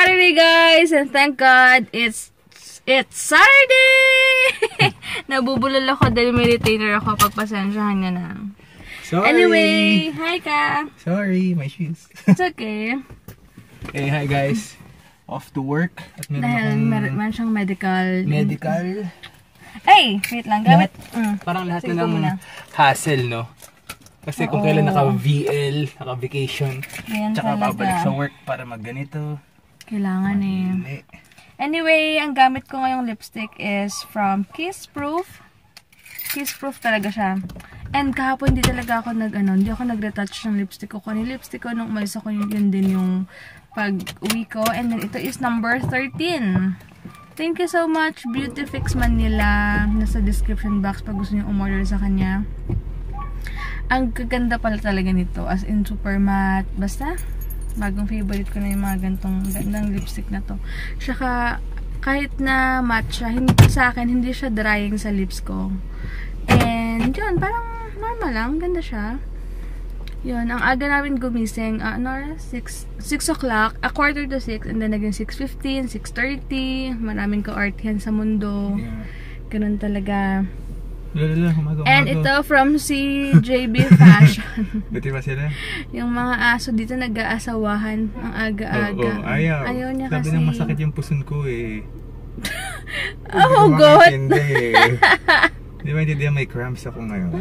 Saturday, guys, and thank God it's Saturday. Nabubulol ako dahil may retainer ako. Pagpasensyahan niya na. Sorry. Anyway, hi ka. Sorry, my shoes. It's okay. Hey, hi guys. Off to work. At Dahil meron siyang medical. Ay, wait lang. Gamit. Parang lahat na ng hassle, no? Kasi kung kailan naka-VL, naka-vacation, tsaka babalik sa work para mag-ganito. Kailangan eh. Anyway, ang gamit ko ngayong lipstick is from Kiss Proof. Kiss Proof talaga siya. And kahapon hindi talaga ako hindi ako nag-retouch ng lipstick ko. Kung yung lipstick ko nung umalis ako, yun din yung pag-uwi ko. And then ito is number 13. Thank you so much, Beautifix Manila. Nasa description box pag gusto niyo umorder sa kanya. Ang gaganda pala talaga nito. As in, super matte. Basta, bagong favorite ko na yung mga gandang lipstick na to. Tsaka, kahit na matte siya, sa akin, hindi siya drying sa lips ko. And, yun, parang normal lang. Ganda siya. Yun, ang aga namin gumising, 6 o'clock, 5:45, and then naging 6:15, 6:30. Maraming ka-artihan sa mundo. Ganun talaga. And ito from si JB Fashion. Buti ba sila? Yung mga aso dito nag-aasawahan ang aga-aga. Ayaw niya kasi. Sabi nang masakit yung puson ko eh. Oh God! Di ba hindi may cramps ako ngayon?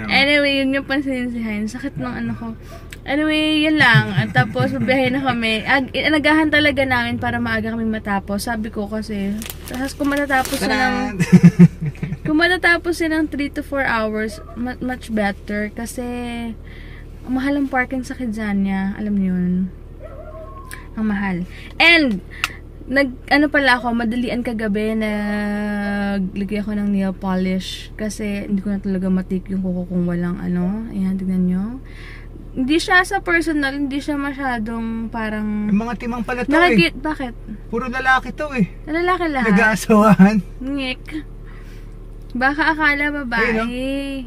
Anyway, yun yung pansinin. Sakit ng ano ko. Anyway, yun lang. At tapos, mabiyahe na kami. Inagahan talaga namin para maaga kami matapos. Sabi ko kasi, tapos kung matatapos ng 3 to 4 hours, much better. Kasi, mahal ang parking sa Kidzania. Alam niyo yun. Ang mahal. And, pala ako, madalian kagabi, naglagay ako ng nail polish. Kasi, hindi ko na talaga matik yung kuko kung walang Ayan, tignan nyo. Hindi siya sa personal, hindi siya masyadong parang... Yung mga timang pala to eh. Bakit? Puro lalaki to eh. Lalaki lahat. Nag-aasawahan. Ngik. Baka akala babae.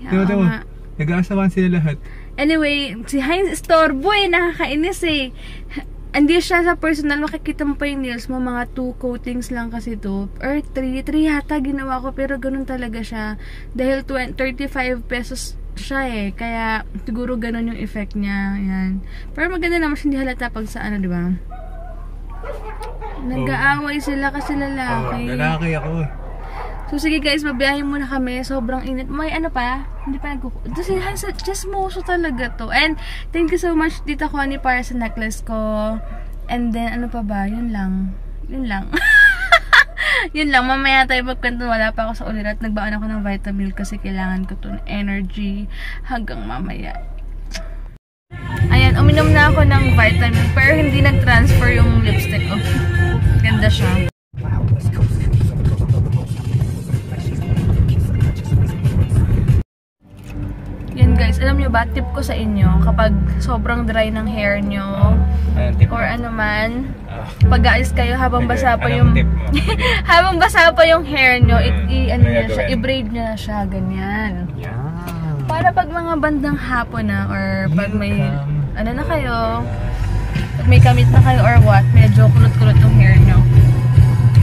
Oo nga. Nag-aasawahan sila lahat. Anyway, si Heinz Storbo eh, nakakainis eh. Hindi siya sa personal, makikita mo pa yung nails mo, mga 2 coatings lang kasi to. Or 3 yata ginawa ko, pero ganun talaga siya. Dahil 35 pesos siya eh. Kaya, siguro ganun yung effect niya. Yan. Pero maganda naman siya, hindi halata pag sa di ba? Nag-aaway sila kasi lalaki. Lalaki ako. So, sige guys, mabiyahin muna kami. Sobrang init. May hindi pa just moso talaga to. And, thank you so much, Tita Connie, para sa necklace ko. And then, ano pa ba? Yun lang. Yun lang. Mamaya tayo magkwento. Wala pa ako sa ulirat. Nagbaon ako ng Vitamilk kasi kailangan ko to energy hanggang mamaya. Ayan, uminom na ako ng Vitamilk. Pero hindi nag-transfer yung lipstick ko. Ganda siya. Yan guys, alam nyo ba, tip ko sa inyo, kapag sobrang dry ng hair nyo, or ano man, pag-aalis kayo habang basa pa yung habang basa pa yung hair nyo, i-braid nyo na siya, ganyan. Para pag mga bandang hapon na, or pag may, na kayo, pag may kamit na kayo or what, medyo kulot-kulot yung hair nyo.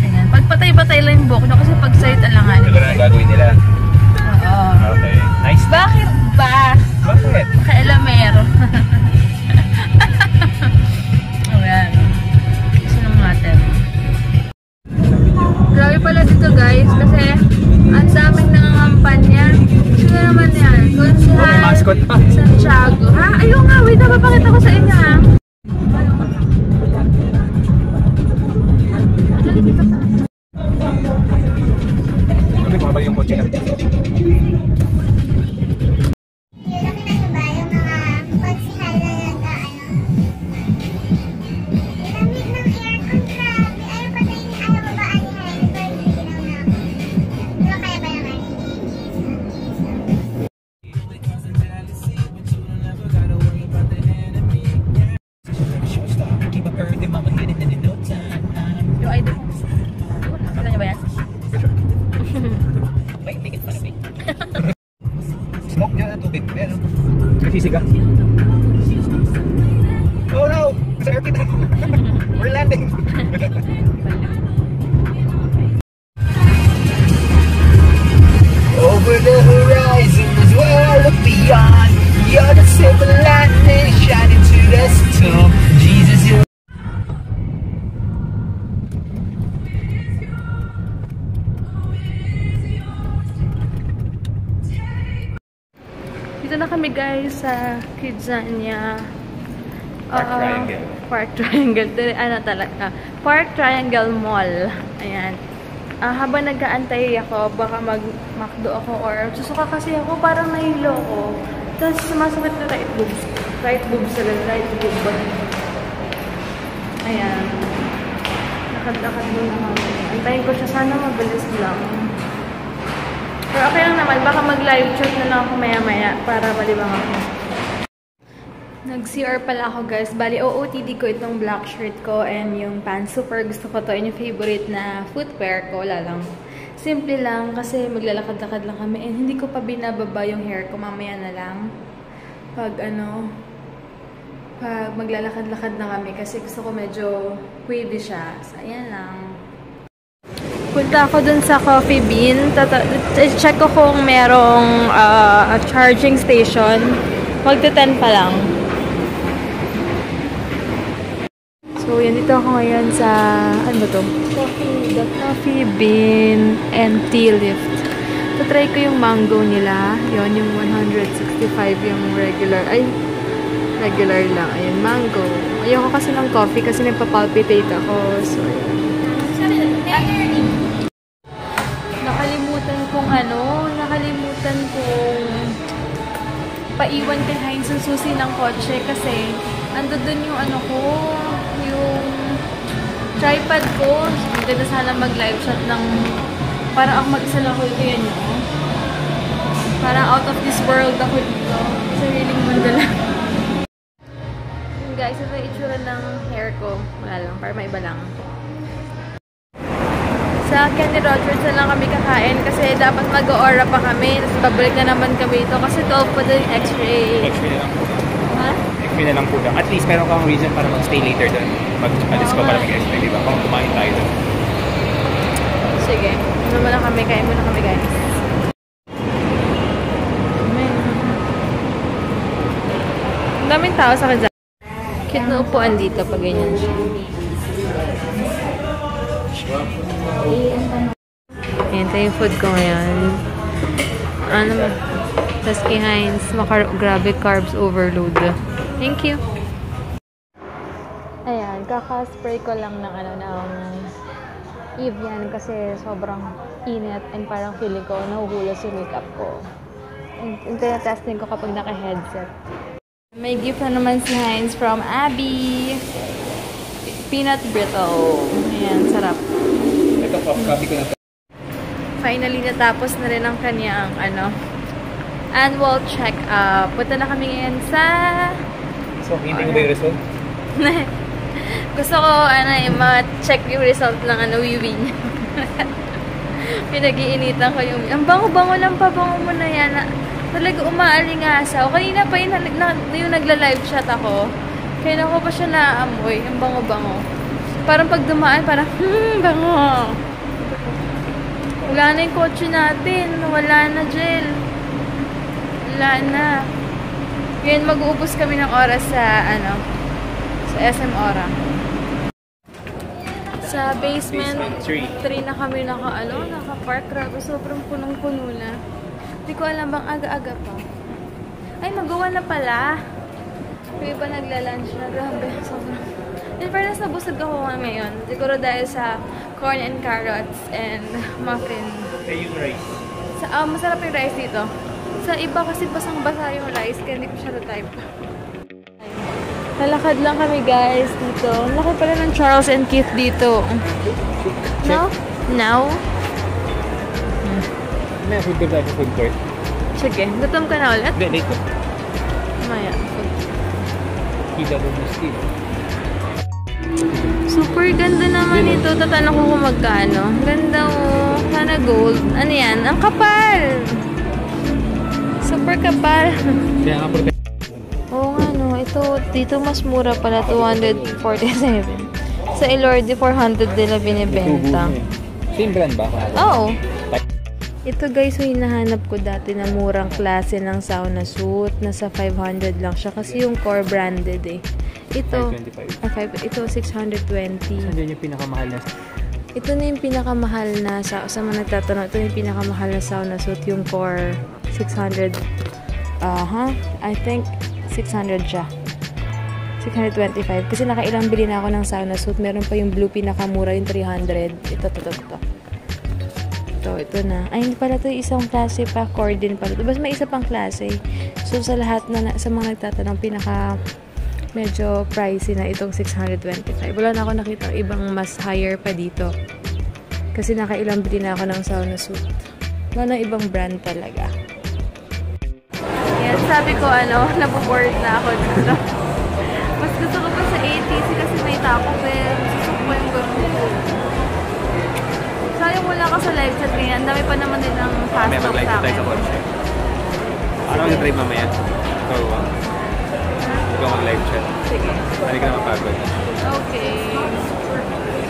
Ganyan. Pag patay-patay lang yung buhok nyo, kasi pag sa'yo talangan. Ito na ang gagawin nila. Oo. Okay. Nice. Bakit ba? Bakit? Kailamero. Ayan. Gusto nang natin. Grabe pala dito guys. Kasi ang daming nangangampanya. Sino naman yan? Mascot pa. Santiago. Ha? Ayun nga. Wait, napapakita ko sa inyo ha. Ano ba yung kotse natin? Lapit na. We're landing. Over the horizon as well, look beyond. You're the silver lightning shining to the storm. Jesus, you. Dito na kami guys sa Kidzania. Park Triangle. Park Triangle Mall. Ayan. Habang nag-aantay ako, baka mag-McDo ako or susuka kasi ako, parang nahilo ko. Tapos sumasakit na right boobs. Right boobs talaga. Right boob. Ayan. Lakad-lakad muna kami. Antayin ko siya. Sana mabilis lang. Pero okay lang naman. Baka mag-live chat na lang ako maya-maya para malibang ako. Nag-CR pala ako guys. Bali, OOTD ko itong black shirt ko and yung pants. Super gusto ko to. Yung favorite na footwear ko. Wala lang. Simple lang kasi maglalakad-lakad lang kami. And hindi ko pa binababa yung hair ko. Mamaya na lang. Pag maglalakad-lakad na kami. Kasi gusto ko medyo wavy siya. So, ayan lang. Punta ako dun sa Coffee Bean. Check ko kung merong charging station. Magte-10 pa lang. So, yan, dito ako ngayon sa, ano ba to? The Coffee Bean and Tea Lift. So, try ko yung mango nila. Yun, yung 165 yung regular. Ay, regular lang. Ayun, mango. Ayoko kasi ng coffee kasi nagpapalpitate ako. So, nakalimutan kong paiwan kay Heinz yung susi ng kotse kasi ando dun yung yung tripod ko. Maganda sana mag-live shot ng parang ako mag-isa lang ko ito yan yun. Parang out of this world ako dito. Sariling mundo lang. Guys, ito yung itsura ng hair ko. Wala lang, para maiba lang. Sa Kenny Rogers na lang kami kakain kasi dapat mag-aura pa kami. Tapos babalik na naman kami ito kasi 12 pa din X-ray. X-ray na lang po. Ha? X-ray na lang po. At least meron kang reason para mag-stay later doon. Mag-alis ko para mag-X-ray, di ba? Kung kumain tayo doon. Sige. Ano muna kami? Kain muna kami, guys. Ang daming tao sa Kazan. Cute na upuan dito pag ganyan siya. Ayan, ito yung food ko ngayon. Ano ba? Tusky Heinz. Grabe carbs overload. Thank you. Ayan, kaka-spray ko lang ng Evian kasi sobrang init and parang feeling ko nahuhulas yung makeup ko. And tinatesting ko kapag naka-headset. May gift na naman si Heinz from Abby. Peanut brittle. Ayan, sarap. Ito, copy ko na ito. Finally, natapos na rin ang kanyang, annual check-up. Punta na kami ngayon sa... So, hindi mo ba yung result? Gusto ko, ma-check yung result ng, wiwi niya. Pinag-iinitan ko yung... Ang bango-bango lang pa, bango mo na yan. Talaga umaalingasaw. Kanina pa yung nagla-live chat ako. Kaya ko pa siya naaamoy. Ang bango-bango. Parang pag dumaan, parang, bango. Wala na yung kotse natin. Wala na, Jill. Wala na. Ngayon, mag-uubos kami ng oras sa, sa SM Ora. Sa basement 3 na kami naka-park. Grabe, sobrang punong-puno na. Hindi ko alam bang aga-aga pa. Ay, magawa na pala. Yung iba nagla-lunch na. Grabe, sobrang... In fairness, nabusog ako ngayon. Siguro dahil sa corn and carrots and muffin. Yung rice. Masarap yung rice dito. Sa iba kasi basang-basa yung rice, kaya hindi ko siya na-type. Lalakad lang kami guys dito. Ang laki pala ng Charles and Keith dito. No? Now? May food court tayo sa food court. Sige, gutom ka na ulit? Hindi, dito. Maya, food. Kita mo musti. Super ganda naman ito. Tatanong ko kung magkano. Ganda oh. Sana gold. Ano yan? Ang kapal! Super kapal. Kaya nga protect. Oo nga no. dito mas mura pala, 247. Sa Elorde, 400 nila binibenta. Same brand ba? Oo. Ito guys, yung hinahanap ko dati na murang klase ng sauna suit. Nasa 500 lang siya kasi yung core branded eh. Ito, 525. Ito 620. Saan yun yung pinakamahal na? Ito na yung pinakamahal na, sa mga nagtatanong, ito yung pinakamahal na sauna suit, yung core 600. I think 600 siya. 625. Kasi nakailang bili na ako ng sauna suit. Meron pa yung blue pinakamura, yung 300. Ito na. Ay, hindi pala ito isang klase pa. Core din pala ito. Basta may isa pang klase. So, sa lahat na, sa mga nagtatanong, medyo pricey na itong 625. Wala na ako nakita ibang mas higher pa dito. Kasi nakailang bili na ako ng sauna suit. Wala na ibang brand talaga. Yan, sabi ko naboboard na ako dito. Mas gusto ko pa sa ATC kasi may Taco Bell. Gusto ko yung garo. Sayang wala ka sa live chat ganyan. Dami pa naman din ng fast talk sa akin. Ano mag-drive mamaya? Ikaw ba? Ikaw mag-live chat. Sige. Hindi ka na mapagod. Okay.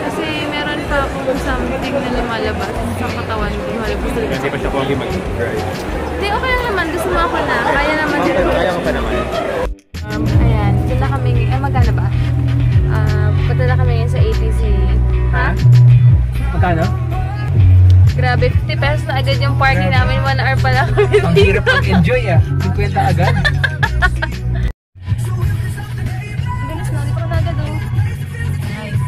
Kasi meron pa akong something na lumalabas sa katawan ko. Kasi pa siya pogi mag-drive. Hindi, okay lang naman. Gusto mo ako na. Kaya naman din. Kaya ko pa naman. Ayan. Punta kami. Magkano ba? Punta na kami sa ATC. Ha? Magkano? Grabe, 50 pesos na agad yung parking namin. 1 hour pa lang kami. Ang hirap mag-enjoy 50 agad. Bilis na. Dito ka na agad Nice.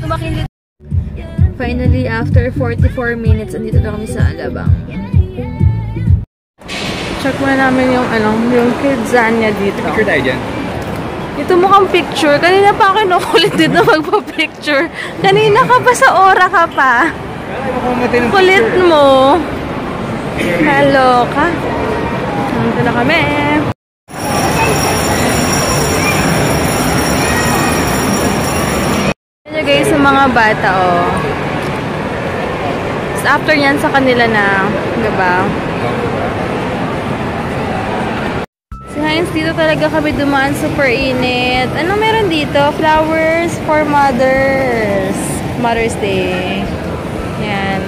Ito makilit. Finally, after 44 minutes, andito na kami sa Alabang. Check muna namin yung Kidzania dito. Picture tayo dyan. Ito mukhang picture. Kanina pa ako kinukulit dito magpa-picture. Kanina ka pa sa ora ka pa. Kulit mo. Hello ka. Nandito na kami. Ito guys, sa mga bata Tapos after nyan sa kanila na, diba? Hines, dito talaga kami dumaan, super init. Ano meron dito? Flowers for mothers. Mother's Day. Yan.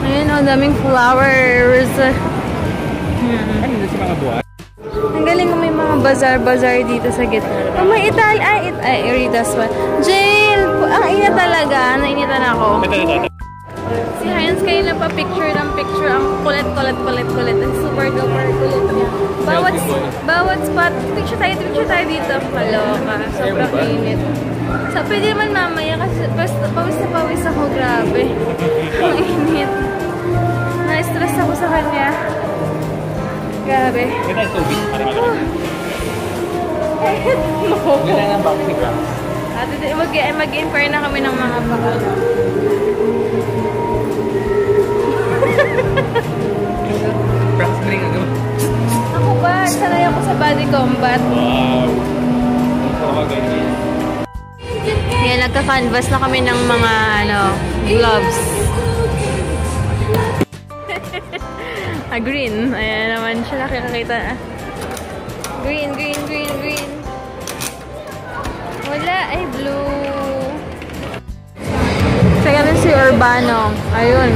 Ayun, daming flowers. Ano dito sa mga buwan? Ang galing may mga bazaar-bazaar dito sa gitna. Oh, may Rita's one. Jail! Ang init talaga. Nainitan ako. Si Hines kayo na pa picture ng picture. Ang kulit. Ang super duper kulit niya. Bawat spot. Picture tayo dito. Kaloka. Sobrang init. So, pwede naman mamaya kasi pawis na pawis ako. Grabe. Ang init. Na-stress ako sa kanya. Grabe. Ganda yung tubig. Para malamig. Ganda ng bakit ka. Mag-inquire na kami ng mga bakal. Practice rin agad. Ako ba? Sanay ako sa body combat. Wow. Yan, nagka-canvas na kami ng mga gloves. Green. Ayan naman siya nakikita. Green. Wala. Ay, blue. Saka na si Urbano. Ayun.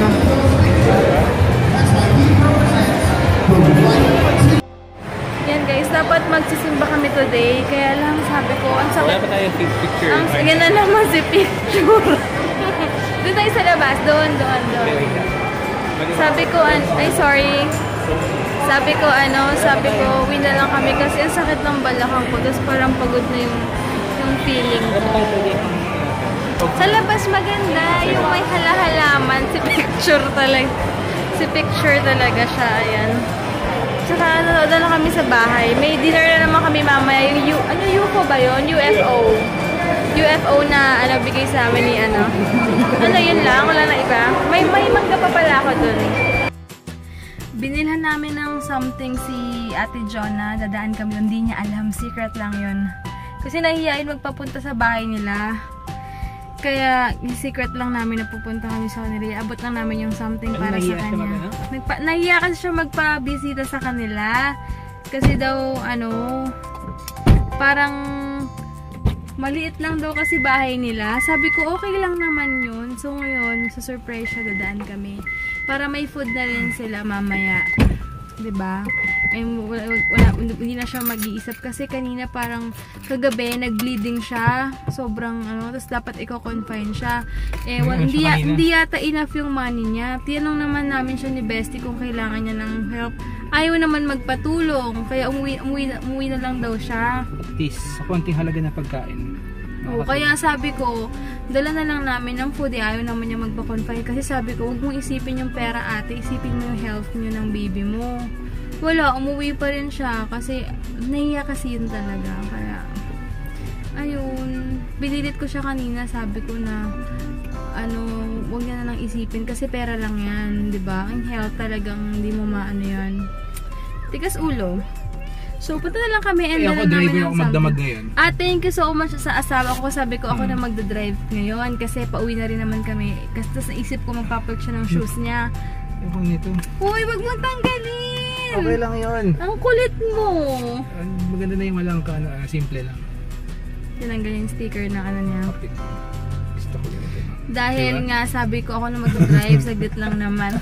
Yan guys, dapat magsisimba kami today. Kaya lang sabi ko, ang sakit. Wala pa tayong picture. Ang sige na naman si picture. Doon tayo sa labas. Doon. Sabi ko, sorry. Sabi ko, uwi na lang kami kasi ang sakit ng balakang ko. Tapos parang pagod na yung feeling ko. Sa labas maganda, yung may halahalaman, si picture talaga siya, ayan. Tsaka nanood na kami sa bahay. May dinner na naman kami mamaya, yung UFO ba yun? UFO na, bigay sa amin ni yun lang, wala na iba. May mangga pa pala ako dun. Binilhan namin ng something si Ate Jonah, dadaan kami dun, hindi niya alam, secret lang yun. Kasi nahihiyain magpapunta sa bahay nila. Kaya, secret lang namin na pupunta kami sa kanila. Abot lang namin yung something para sa kanya. Nahiya kasi siya magpa-bisita sa kanila. Kasi daw, parang maliit lang daw kasi bahay nila. Sabi ko, okay lang naman yun. So ngayon, sa surprise siya, dadaan kami. Para may food na rin sila mamaya. 'Di ba? Hindi na siya mag-iisip kasi kanina parang kagabi nag-bleeding siya. Sobrang tapos dapat i-confine siya. Hindi yata enough yung money niya. Tinanong naman namin siya ni Bestie kung kailangan niya ng help. Ayaw naman magpatulong. Kaya umuwi na lang daw siya. Sa konting halaga na pagkain. Kaya sabi ko, dala na lang namin ng food. Ayaw naman niya magpa-confine. Kasi sabi ko, huwag mong isipin yung pera ate. Isipin mo yung health niyo ng baby mo. Wala, umuwi pa rin siya. Kasi, nahiya kasi yun talaga. Kaya, ayun. Binilit ko siya kanina. Sabi ko na, huwag niya na lang isipin. Kasi pera lang yan. Diba? Ang health talagang hindi mo maano yan. Tigas ulo. So, punta na lang kami and ako driver ako magdamag ngayon. Thank you so much sa asawa ko. Sabi ko ako na magdadrive ngayon kasi pauwi na rin naman kami. Kasi tapos naisip ko magpapalit siya ng shoes niya. Ewan nito. Uy, wag mo tanggalin! Okay lang yun. Ang kulit mo! Maganda na yung walang simple lang. Tinanggal yung sticker na niya. Gusto ko yun. Dahil nga sabi ko ako na magdadrive, saglit lang naman.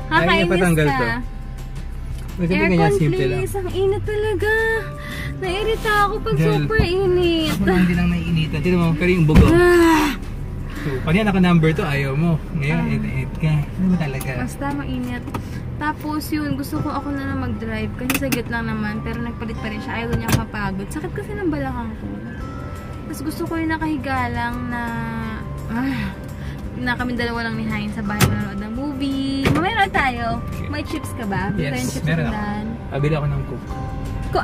Kakainis ka. Aircon please, ang init talaga. Nairita ako pag super init. Ako lang din ang naiinitan. Tignan mo, pero yung bugo. So, kanina naka-number to, ayaw mo. Ngayon, init ka. Ano talaga? Basta mainit. Tapos yun, gusto ko ako na mag-drive. Kasi saglit lang naman, pero nagpalit pa rin siya. Ayaw niya mapagod. Sakit kasi ng balakang ko. Tapos gusto ko yung nakahiga lang na kami dalawa lang ni Hein sa bahay manonood ng movie. Mamaya na tayo. May chips ka ba? Yes, chips meron ako. Abili ako ng Coke.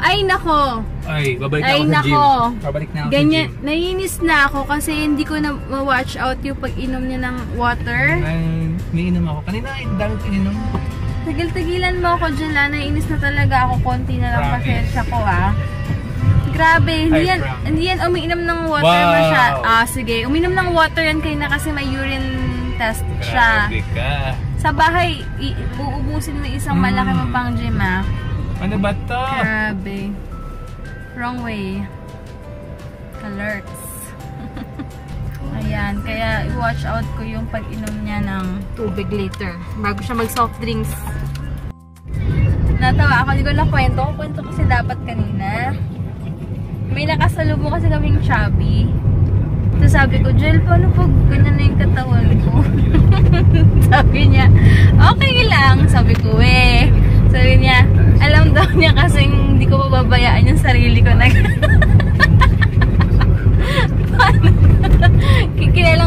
Ay, nako! Ay, babalik na ako sa gym. Babalik na ako ganyan, sa gym. Naiinis na ako kasi hindi ko na ma-watch out yung pag-inom niya ng water. Ay, may inom ako. Kanina, dami ko ininom. Tigil-tigilan mo ako dyan lang. Naiinis na talaga ako. Konti na lang pasensya ko Grabe, hindi yan umiinom ng water masyado. Sige, uminom ng water yan kayo na kasi may urine test siya. Grabe ka. Sa bahay, uubusin mo isang malaki mo pang gym Ano ba to? Grabe. Wrong way. Alerts. Ayan, kaya i-watch out ko yung pag-inom niya ng tubig later. Bago siya mag-soft drinks. Natawa ako, hindi ko na kwento. Kwento kasi dapat kanina. May nakasalubong kasi kaming chubby. So sabi ko, Jel, paano pag ganyan na yung katawan ko? Sabi niya, okay lang. Sabi ko, Sabi niya, alam daw niya kasi hindi ko mababayaan yung sarili ko na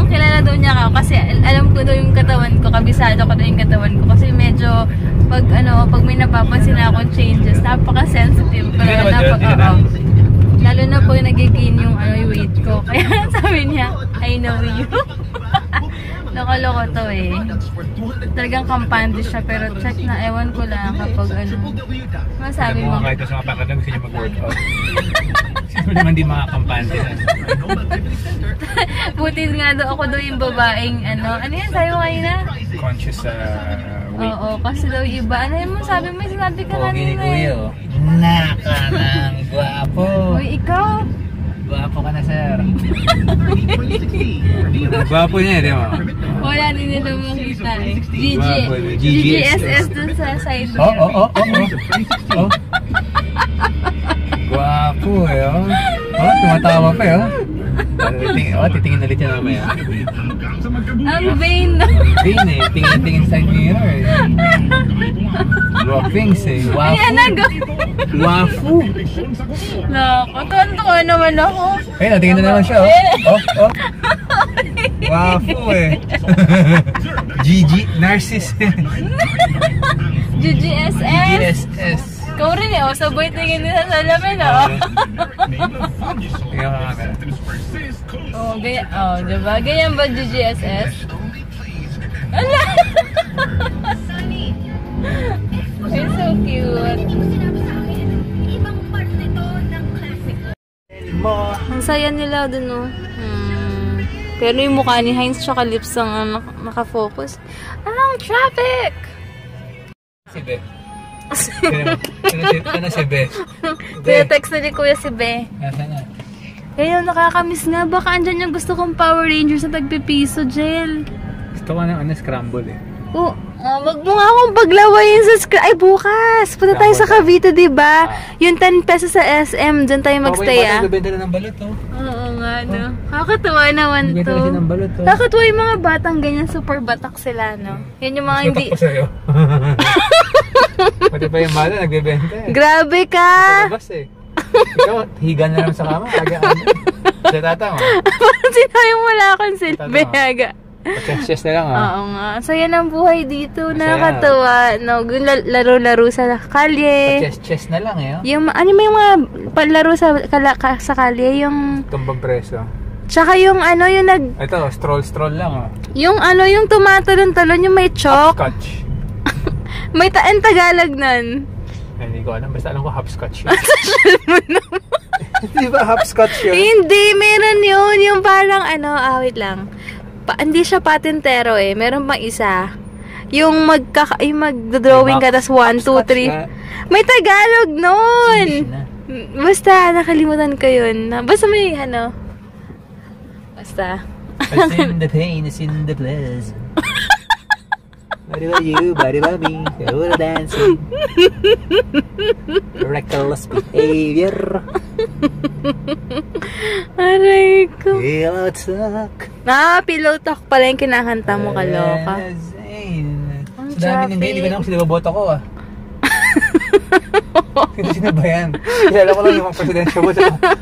Kilala daw niya ako kasi alam ko daw yung katawan ko, kabisado ko daw yung katawan ko kasi medyo pag may napapansin na akong changes, napaka-sensitive pero lalo na po yung nag-gain yung weight ko. Kaya sabi niya, I know you. Loko-loko to Talagang kampante siya pero check na, ewan ko lang kapag masabi mo. Kahit sa mga pangalan gusto niya mag-workout. Sino naman di makakampante na. Buti nga daw ako daw yung babaeng ano yan sabi mo kanina? Conscious sa weight. Oo, kasi daw iba. Ano yun mo sabi mo? Sinabi ka kanina Naka ng guwapo. Uy, ikaw? Guwapo ka na, sir. Guwapo niya, di ba? Wala din nila makita GGSS dun sa side niya. Oh. Guwapo tumatawa pa titingin ulit yan mamaya. Ang vain Vain tingin side mirror Guwapings Ayan na, Guwapo. Lako, tuwan-tuwa naman ako. Natingin na naman siya Guwapo GG Narcis GGSS Ikaw rin sabay tingin nila sa lamin Tingnan ka camera. Ganyan, diba? Ganyan ba GGSS? Ala! It's so cute. Ang saya nila dun Pero yung mukha ni Heinz tsaka lips ang nakafocus. Ang traffic! Si Be. Ano si Be? Pina-text na ni Kuya si Be. Nasaan na? Kaya nakakamiss nga. Baka andyan yung gusto kong Power Rangers na tagpipiso, Jel. Gusto ko ng scramble eh. Oh, wag mo nga akong paglawayin sa Ay, bukas! Punta tayo sa Cavite, diba? Yung 10 pesos sa SM, dyan tayo magstay, ah. Nagbenta na ng balot, oh. Oo nga, no. Kakatuwa naman to. Nagbenta na siya ng balot, oh. Kakatuwa yung mga batang ganyan, super batak sila, no? Yan yung mga hindi... Batak pa sa'yo. Pati pa yung bata, nagbebenta eh. Grabe ka! Palabas eh. Ikaw, higa na lang sa kama. Aga ka na. Sa tata mo. Parang sinayang wala akong silbi, aga. Chess na lang, ah. Oo nga. Saya ng buhay dito. Nakakatuwa. No, laro-laro sa kalye. Chess na lang, eh. Yung, ano may mga palaro sa kalye? Yung... Tumbang preso. Tsaka yung ano, yung nag... Ito, stroll lang, oh. Yung ano, yung tumatalon-talon, yung may chalk. Hopscotch. May Tagalog nun. Hindi ko alam. Basta alam ko hopscotch yun. Social mo naman. Di ba hopscotch yun? Hindi, meron yun. Yung parang ano, wait lang. Hindi siya patentero eh. Meron pang isa. Yung mag-drawing ka, tas 1, 2, 3. May Tagalog nun. Basta, nakalimutan ko yun. Basta may ano. Basta. It's in the pain, it's in the pleasure. Body by you, body by me, go to dancing. Reckless behavior. Aray ko. Pillow talk. Pillow talk pala yung kinakanta mo, kaloka. Sa dami ng gay, di ba na ako sinaboboto ko, ah. Sino ba yan? Kilala ko lang yung mga presidential mo.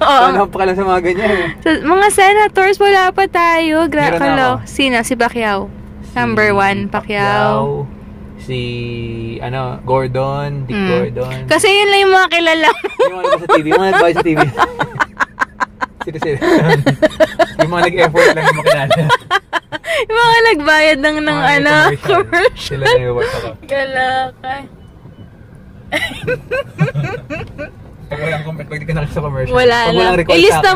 Ano pa ka lang sa mga ganyan, eh. Mga senators, wala pa tayo. Sino? Si Pacquiao. Number 1, Pacquiao. Si, Gordon, Dick Gordon. Kasi yun lang yung mga kilala mo. Yung mga sa TV, yung mga nagbayad sa TV. Sino. Yung mga nag-effort lang yung makilala. Yung mga nagbayad ng commercial. Sila na yung work ako. Kalakay. Pag walang comment, pag di ka nakita sa commercial. Wala lang. Ilista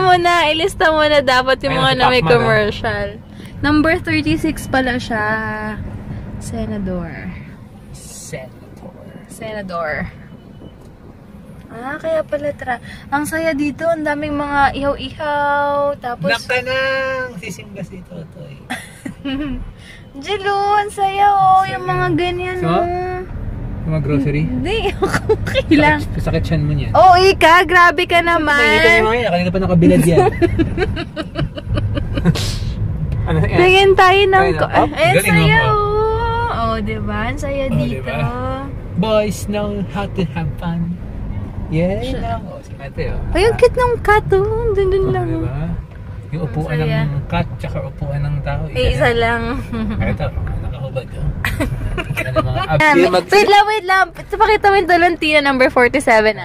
mo na dapat yung mga na may commercial. Number 36 pala siya. Senador. Kaya pala ang saya dito. Ang daming mga ihaw-ihaw. Tapos... Nakanang! Sisimba si Totoy. Jelo, ang saya, oh. Yung mga ganyan, oh. Yung mga grocery? Hindi, okay lang. Kasakit siyan mo niyan. Oh, Ika, grabe ka naman. Nakikita niyo mga yan. Kanina pa nakabilad yan. Tingin tayo ng... Galing saya, oh. Diba? Ang saya dito. Diba? Boys know how to have fun. Yeah. Si Ate, oh. Ay, ang cute ng cat, oh. Dun lang. Diba? Yung upuan ng cat, tsaka upuan ng tao. Isa lang. Ito, nakahubad, oh. Wait lang. Pakita mo yung Tolentino number 47.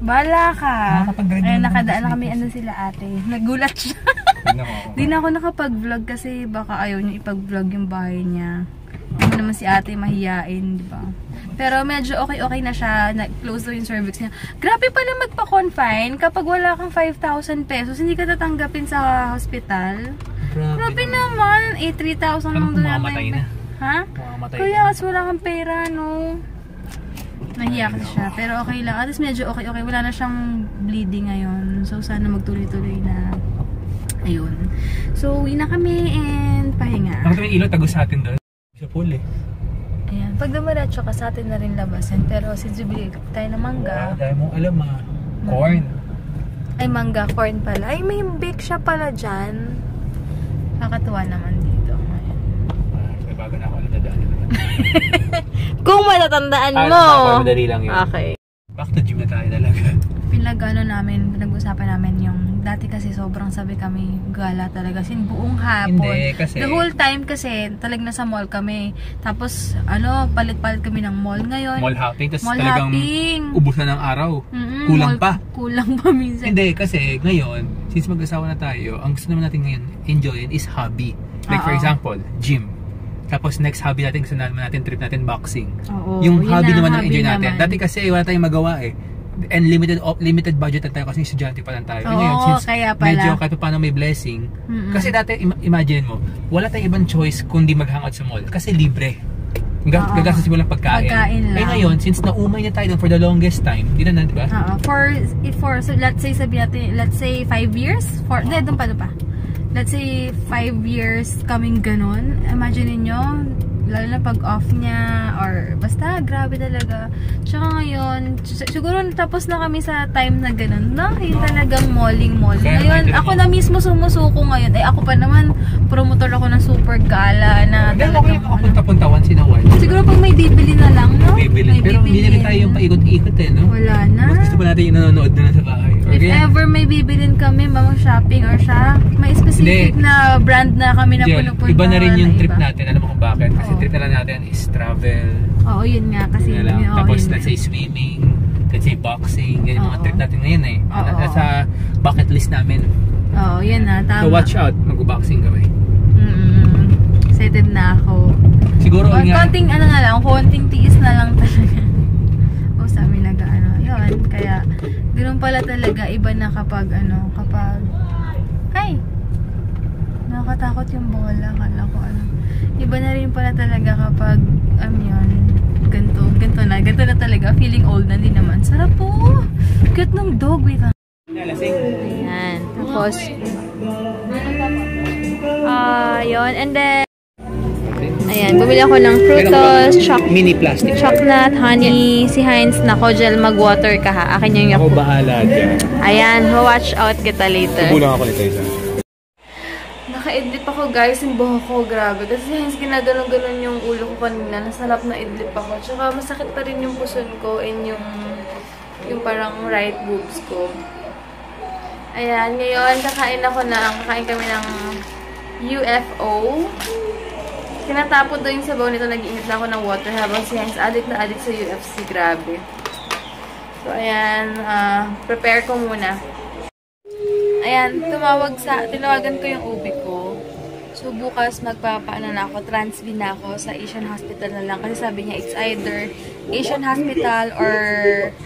Bala ka. Ay, nakadaan na kami sila ate. Nagulat siya. Di na ako nakapag-vlog kasi baka ayaw niya ipag-vlog yung bahay niya. Hindi naman si ate mahiyain, di ba? Pero medyo okay na siya. Close daw yung cervix niya. Grabe pala magpa-confine kapag wala kang 5,000 pesos. Hindi ka tatanggapin sa hospital. Grabe naman. 3,000 lang doon mamatay na. Ha? Kaya kasi wala kang pera, no? Nahiya kasi siya. Pero okay lang. At least medyo okay. Wala na siyang bleeding ngayon. So, sana magtuloy-tuloy na. Ayun. So, uwi na kami and pahinga. Nakita may ilaw, tago sa atin doon. Sa pool eh. Ayan. Pag dumiretso ka, sa atin na rin labasin. Pero si Jubilee, tayo na mangga. Dahil mong alam corn. Ay, mangga, corn pala. Ay, may bake siya pala dyan. Nakakatuwa naman dito. May bago na ako natadaan. Kung matatandaan mo. Madali lang yun. Okay. Back to gym na tayo talaga. Pinag-usapan namin yung dati kasi sobrang sabi kami gala talaga sin buong hapon. Hindi kasi the whole time kasi talagang nasa mall kami. Tapos palit-palit kami ng mall ngayon. Mall hopping tapos talagang ubusan ng araw. Kulang pa minsan. Hindi kasi ngayon since mag-asawa na tayo, ang gusto naman natin ngayon enjoyin is hobby. Like for example, gym. Tapos next hobby natin, gusto naman natin trip natin boxing. Yung hobby naman ang enjoy natin. Dati kasi wala tayong magawa eh. And limited budget na tayo kasi estudyante pa lang tayo. Oo, kaya pala. Medyo kahit paano may blessing. Kasi dati, imagine mo, wala tayong ibang choice kundi mag-hangout sa mall. Kasi libre. Gagastos mo lang pagkain. Lang. Eh ngayon, since naumay na tayo for the longest time, di na, di ba? So let's say, sabi natin, let's say 5 years? Doon pa. Let's say 5 years kaming ganun. Imagine niyo lalo na pag off niya or basta grabe talaga. Tsaka ngayon siguro tapos na kami sa time na ganun na yung talagang malling ngayon ako na mismo sumusuko ngayon ako pa naman promotor ako ng super gala na talagang punta once in a while siguro pag may bibili na lang no pero hindi na tayo yung paikot-ikot no wala na mas gusto pa natin yung nanonood na sa bahay if ever may bibilin kami shopping or siya may specific na brand na kami na punupunta iba na rin yung trip natin alam mo kung bakit kasi trip na lang natin is travel. Oo, yun nga. Kasi tapos let's say swimming, let's say boxing, yan yung mga trip natin ngayon nasa bucket list namin. Oo, yan na. Tama. So watch out, mag-boxing kami. Excited na ako. Siguro konting tiis na lang talaga. Sa amin yun. Kaya, ganoon pala talaga, iba na kapag ay! Nakakatakot yung bola. Kala ko iba na rin pala talaga kapag yun, ganito na talaga feeling old na din naman sarap po cute ng dog wait lang ayan tapos yun and then ayan bumili ako ng frutos mini plastic chocolate honey si Heinz nako gel mag water ka ha akin yung ako bahala dyan ayan watch out kita later kulang ako nito isa naka-idlip ako guys, yung buhok ko, grabe. Kasi hins ginaganon-ganon yung ulo ko kanina, nasalap na idlip ako. Tsaka masakit pa rin yung puson ko and yung parang right boobs ko. Ayan, ngayon kakain kami ng UFO. Tinatapon daw yung sabaw nito, nag-iinit na ako ng water habang si Hines addict na addict sa UFC, grabe. So ayan, prepare ko muna. Ayan, tinawagan ko yung ubi ko. So, bukas magpapaano na ako, transfer na ako sa Asian Hospital na lang. Kasi sabi niya, it's either Asian Hospital or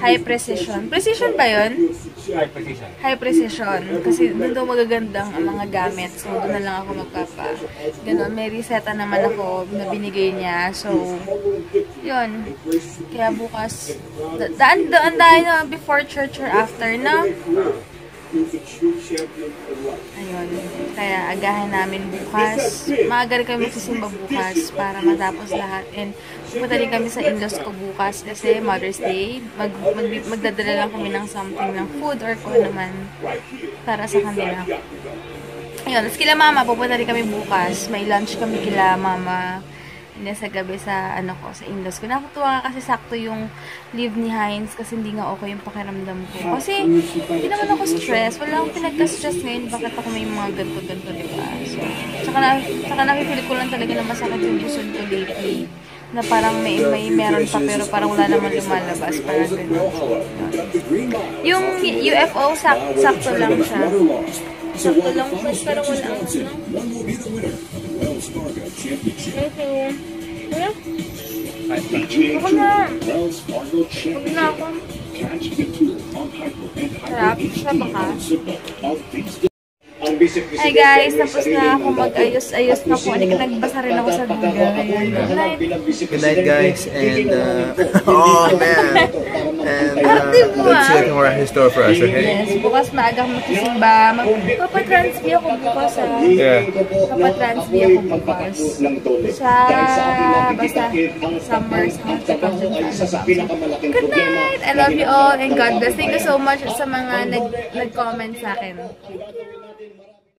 High Precision. Precision ba yun? High Precision. Kasi doon daw magagandang ang mga gamit. So, doon na lang ako ganun. May reseta naman ako na binigay niya. So, yun. Kaya bukas, daan tayo before church or after, no? Ayun. Kaya agahan namin bukas. Maaga rin kami magsisimba bukas para matapos lahat. And pupunta rin kami sa in-laws ko bukas kasi Mother's Day. Magdadala lang kami ng something ng food or kung naman para sa kanila. Ayun. Tapos kila mama, pupunta rin kami bukas. May lunch kami kila mama. Sa gabi sa sa in-laws ko. Nakatuwa kasi sakto yung leave ni Heinz kasi hindi nga okay yung pakiramdam ko. Kasi hindi naman ako stress. Wala akong pinagka-stress ngayon. Bakit ako may mga ganto-ganto, diba? So, tsaka nakifeel ko lang talaga na masakit yung puson ko lately. Na parang may meron pa pero parang wala naman lumalabas. Parang gano'n. Yung UFO, sakto lang siya. Sakto lang siya. Pero wala ako na. Huwag na ako. Sarap. Sarap ka. Hi guys, tapos na ako mag-ayos-ayos na po. Nagbasa rin ako sa Google. Good night. Good night guys and oh man. And let's see what more in store for us, okay? Yes, bukas maaga magsisimba. Papatransfer ako bukas Yeah. Papatransfer ako bukas. Sa basta summer hospital. Good night! I love you all and God bless. Thank you so much sa mga nag-comment sa akin.